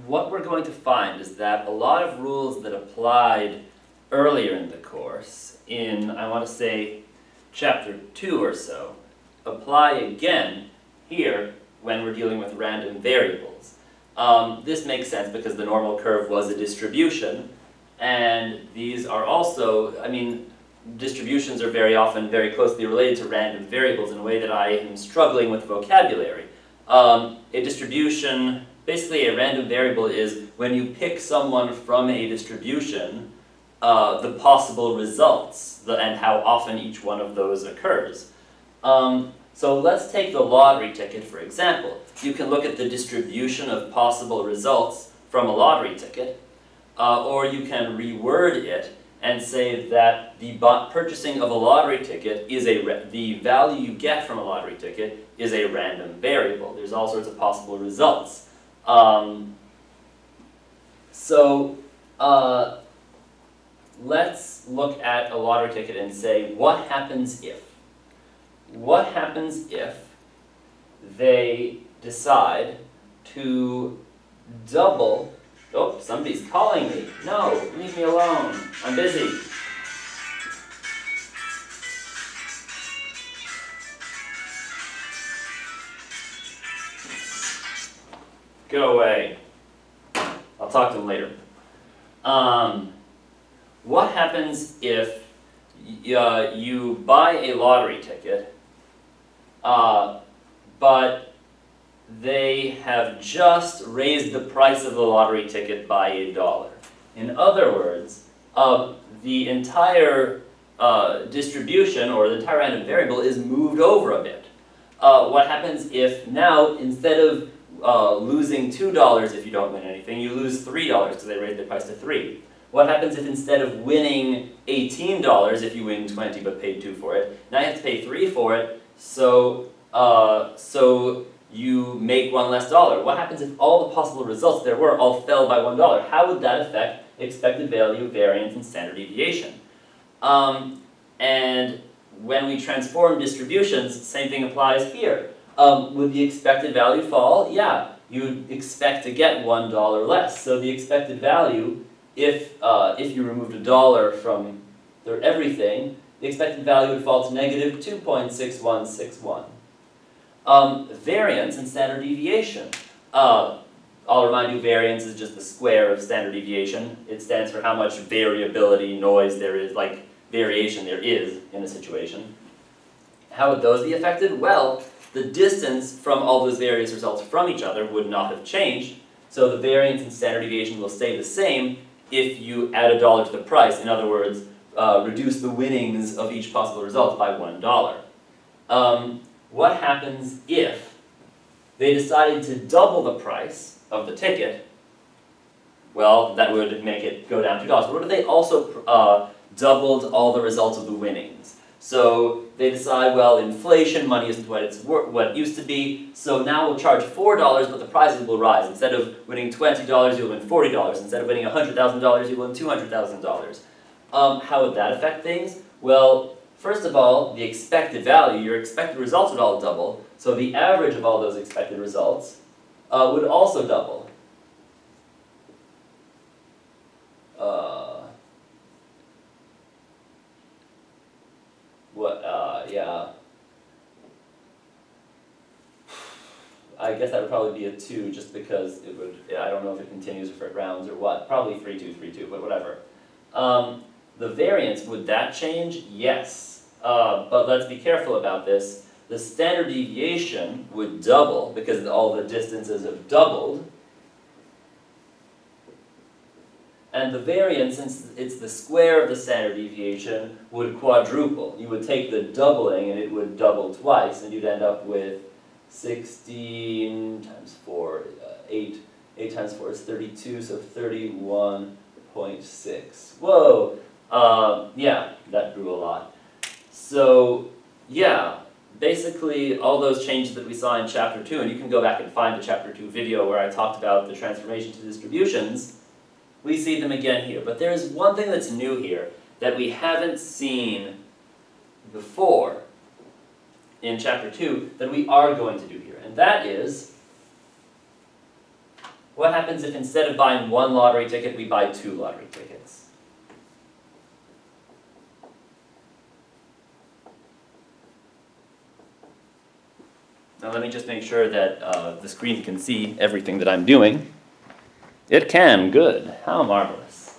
what we're going to find is that a lot of rules that applied earlier in the course, in, I want to say, chapter 2 or so, apply again here when we're dealing with random variables. This makes sense because the normal curve was a distribution, and these are also, I mean, distributions are very often very closely related to random variables in a way that I am struggling with vocabulary. A distribution, basically a random variable is when you pick someone from a distribution, the possible results, and how often each one of those occurs. So let's take the lottery ticket, for example. You can look at the distribution of possible results from a lottery ticket, or you can reword it and say that the purchasing of a lottery ticket is the value you get from a lottery ticket is a random variable. There's all sorts of possible results. Let's look at a lottery ticket and say, what happens if? What happens if they decide to double... Oh, somebody's calling me. No, leave me alone. I'm busy. Go away. I'll talk to them later. What happens if you buy a lottery ticket, but they have just raised the price of the lottery ticket by $1? In other words, the entire distribution, or the entire random variable, is moved over a bit. What happens if now, instead of losing $2 if you don't win anything, you lose $3 because they raised the price to $3? What happens if instead of winning $18 if you win 20 but paid 2 for it, now you have to pay 3 for it, so you make $1 less? What happens if all the possible results there were all fell by $1? How would that affect expected value, variance, and standard deviation? And when we transform distributions, same thing applies here. Would the expected value fall? Yeah, you'd expect to get $1 less. So the expected value, if you removed $1 from everything, the expected value would fall to negative 2.6161. Variance and standard deviation. I'll remind you, variance is just the square of standard deviation. It stands for how much variability, noise there is, like variation there is in a situation. How would those be affected? Well, the distance from all those various results from each other would not have changed, so the variance and standard deviation will stay the same if you add $1 to the price. In other words, reduce the winnings of each possible result by $1. What happens if they decided to double the price of the ticket? Well, that would make it go down $2. But what if they also doubled all the results of the winnings? So they decide, well, inflation, money isn't what it used to be, so now we'll charge $4, but the prices will rise. Instead of winning $20, you'll win $40. Instead of winning $100,000, you'll win $200,000. How would that affect things? Well, first of all, the expected value, your expected results would all double, so the average of all those expected results would also double. Yeah. I guess that would probably be a 2, just because it would, I don't know if it continues for rounds or what. Probably 3-2, 3-2, but whatever. The variance, would that change? Yes. But let's be careful about this. The standard deviation would double, because all the distances have doubled. And the variance, since it's the square of the standard deviation, would quadruple. You would take the doubling and it would double twice, and you'd end up with 16 times 4, 8 times 4 is 32, so 31.6. Whoa! Yeah, that grew a lot. So, yeah, basically all those changes that we saw in Chapter 2, and you can go back and find the Chapter 2 video where I talked about the transformation to distributions, we see them again here. But there is one thing that's new here that we haven't seen before in Chapter 2 that we are going to do here. And that is What happens if instead of buying one lottery ticket, we buy 2 lottery tickets? Now let me just make sure that the screen can see everything that I'm doing. It can, good, how marvelous.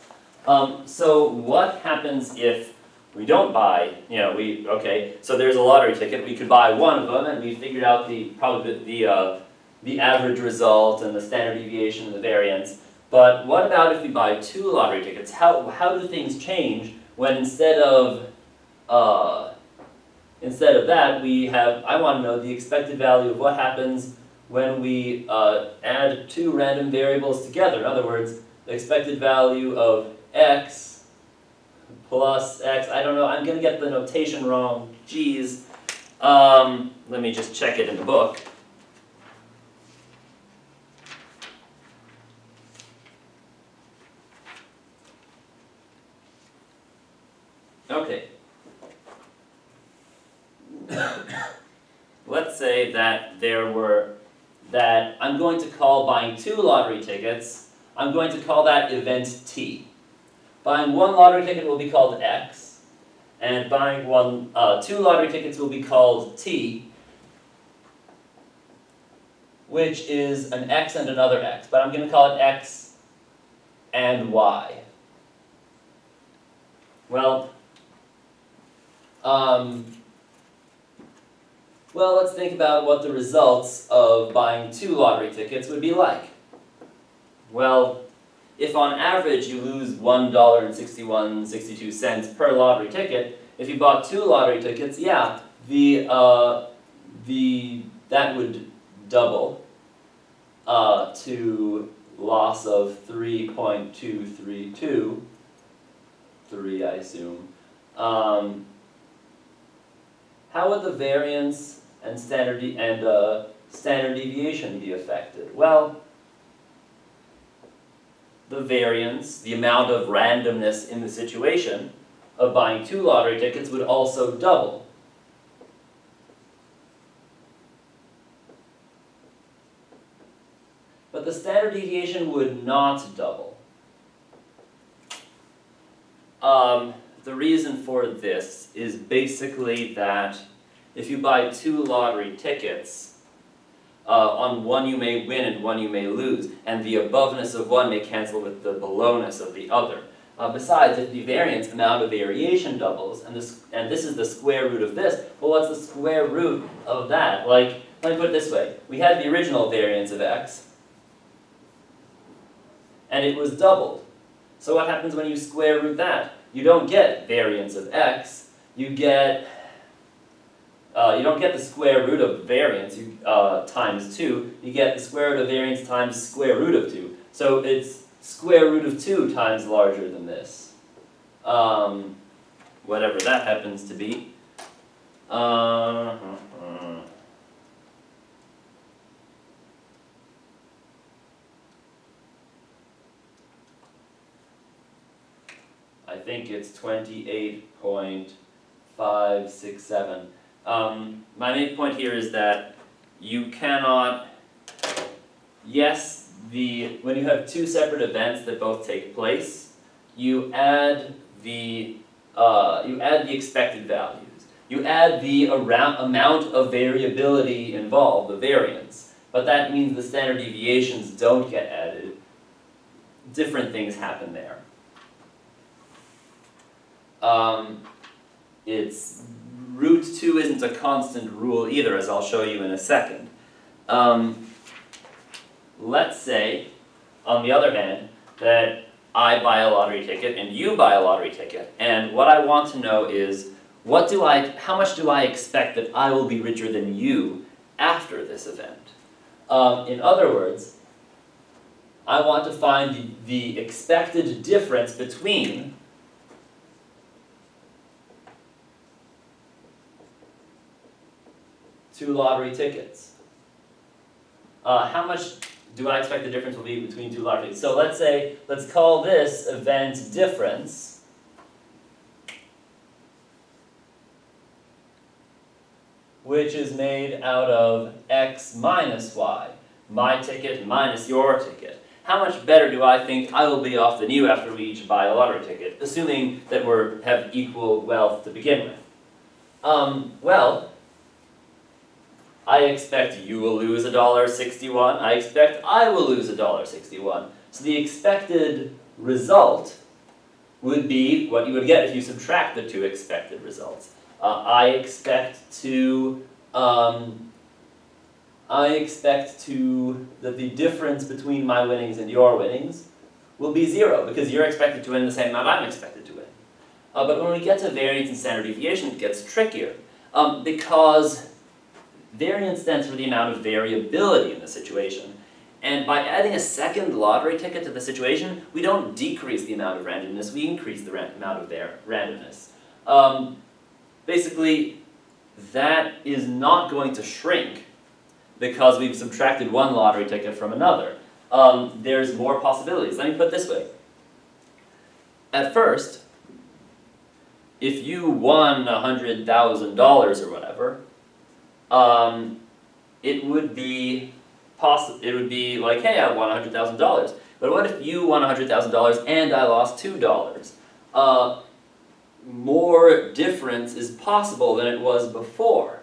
So what happens if we don't buy, okay, so there's a lottery ticket, we could buy one of them and we figured out the average result and the standard deviation and the variance. But what about if we buy 2 lottery tickets? How do things change when instead of that we have, I want to know the expected value of what happens when we add 2 random variables together. In other words, the expected value of x plus x, I don't know, I'm going to get the notation wrong, geez. Let me just check it in the book. Okay. Let's say that I'm going to call buying 2 lottery tickets, I'm going to call that event t. Buying 1 lottery ticket will be called x, and buying 2 lottery tickets will be called t, which is an x and another x, but I'm going to call it x and y. Well, let's think about what the results of buying 2 lottery tickets would be like. Well, if on average you lose $1.62 per lottery ticket, if you bought 2 lottery tickets, yeah, that would double to loss of 3.232, 3 I assume. How would the variance and standard deviation be affected? Well, the variance, the amount of randomness in the situation of buying 2 lottery tickets would also double. But the standard deviation would not double. The reason for this is basically that if you buy 2 lottery tickets, on one you may win and one you may lose, and the aboveness of one may cancel with the belowness of the other. Besides, if the variance amount of variation doubles, and this is the square root of this, well, what's the square root of that? Like, let me put it this way. We had the original variance of x, and it was doubled. So what happens when you square root that? You don't get variance of x, you don't get the square root of variance times 2, you get the square root of variance times square root of 2. So it's square root of 2 times larger than this. Whatever that happens to be. I think it's 28.567. My main point here is that you cannot, when you have 2 separate events that both take place, you add the expected values. You add the amount of variability involved, the variance, but that means the standard deviations don't get added. Different things happen there. Root 2 isn't a constant rule either, as I'll show you in a second. Let's say, on the other hand, that I buy a lottery ticket and you buy a lottery ticket, and what I want to know is, how much do I expect that I will be richer than you after this event? In other words, I want to find the expected difference between two lottery tickets. How much do I expect the difference will be between 2 lottery tickets? So let's call this event difference. Which is made out of x minus y. My ticket minus your ticket. how much better do I think I will be off than you after we each buy a lottery ticket, assuming that we have equal wealth to begin with? Well, I expect you will lose $1.61. I expect I will lose $1.61. So the expected result would be what you would get if you subtract the two expected results. I expect that the difference between my winnings and your winnings will be 0, because you're expected to win the same amount I'm expected to win. But when we get to variance and standard deviation, it gets trickier, because variance stands for the amount of variability in the situation. And by adding a second lottery ticket to the situation, we don't decrease the amount of randomness, we increase the amount of randomness. Basically, that is not going to shrink because we've subtracted one lottery ticket from another. There's more possibilities. Let me put it this way. At first, if you won $100,000 or whatever, it would be like, hey, I won $100,000. But what if you won $100,000 and I lost $2? More difference is possible than it was before.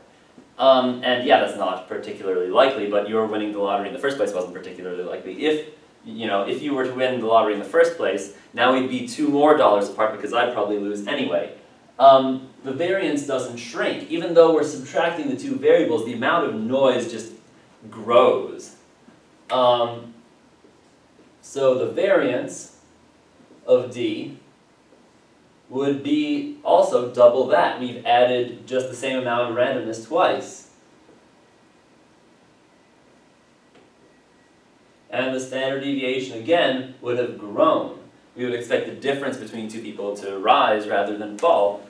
And yeah, that's not particularly likely, but your winning the lottery in the first place wasn't particularly likely. If you were to win the lottery in the first place, now we'd be $2 more apart because I'd probably lose anyway. The variance doesn't shrink. Even though we're subtracting the two variables, the amount of noise just grows. So the variance of D would be also double that. We've added just the same amount of randomness twice. And the standard deviation, again, would have grown. We would expect the difference between two people to rise rather than fall,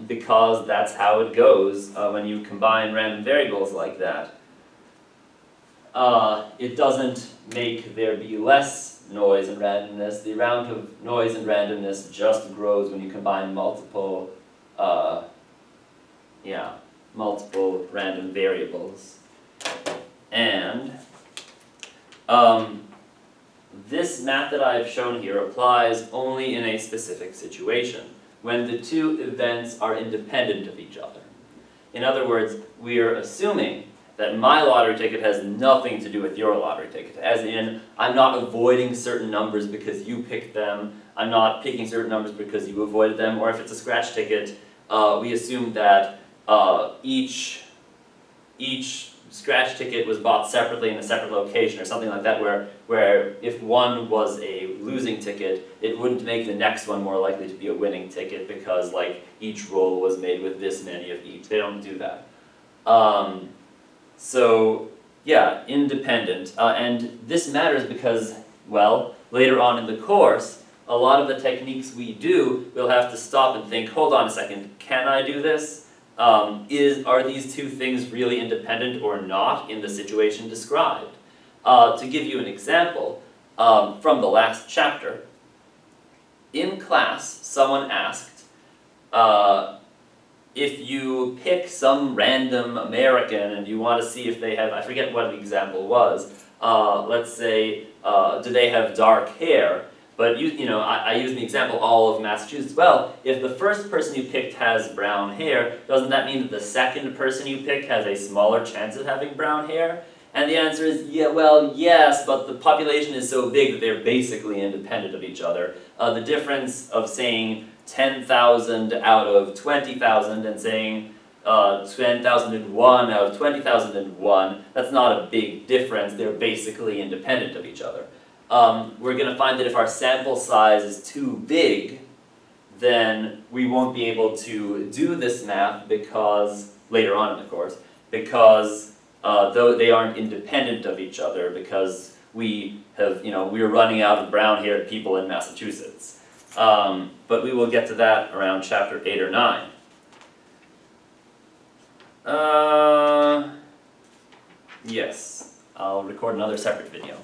because that's how it goes when you combine random variables like that. It doesn't make there be less noise and randomness. The amount of noise and randomness just grows when you combine multiple random variables. And this math that I've shown here applies only in a specific situation, when the two events are independent of each other. In other words, we are assuming that my lottery ticket has nothing to do with your lottery ticket. As in, I'm not avoiding certain numbers because you picked them, I'm not picking certain numbers because you avoided them, or if it's a scratch ticket, we assume that each scratch ticket was bought separately in a separate location or something like that, where if one was a losing ticket, it wouldn't make the next one more likely to be a winning ticket because like each roll was made with this many of each. They don't do that. So yeah, independent. And this matters because, well, later on in the course, a lot of the techniques we do, we'll have to stop and think, hold on a second, can I do this? Are these two things really independent or not in the situation described? To give you an example, from the last chapter, in class, someone asked, if you pick some random American and you want to see if they have, I forget what the example was, let's say, do they have dark hair? But I use the example all of Massachusetts. Well, if the first person you picked has brown hair, doesn't that mean that the second person you pick has a smaller chance of having brown hair? And the answer is, yeah, well, yes, but the population is so big that they're basically independent of each other. The difference of saying 10,000 out of 20,000 and saying 10,001 out of 20,001, that's not a big difference. They're basically independent of each other. We're going to find that if our sample size is too big, then we won't be able to do this math because, later on in the course, because though they aren't independent of each other, because we're running out of brown-haired people in Massachusetts. But we will get to that around chapter 8 or 9. Yes, I'll record another separate video.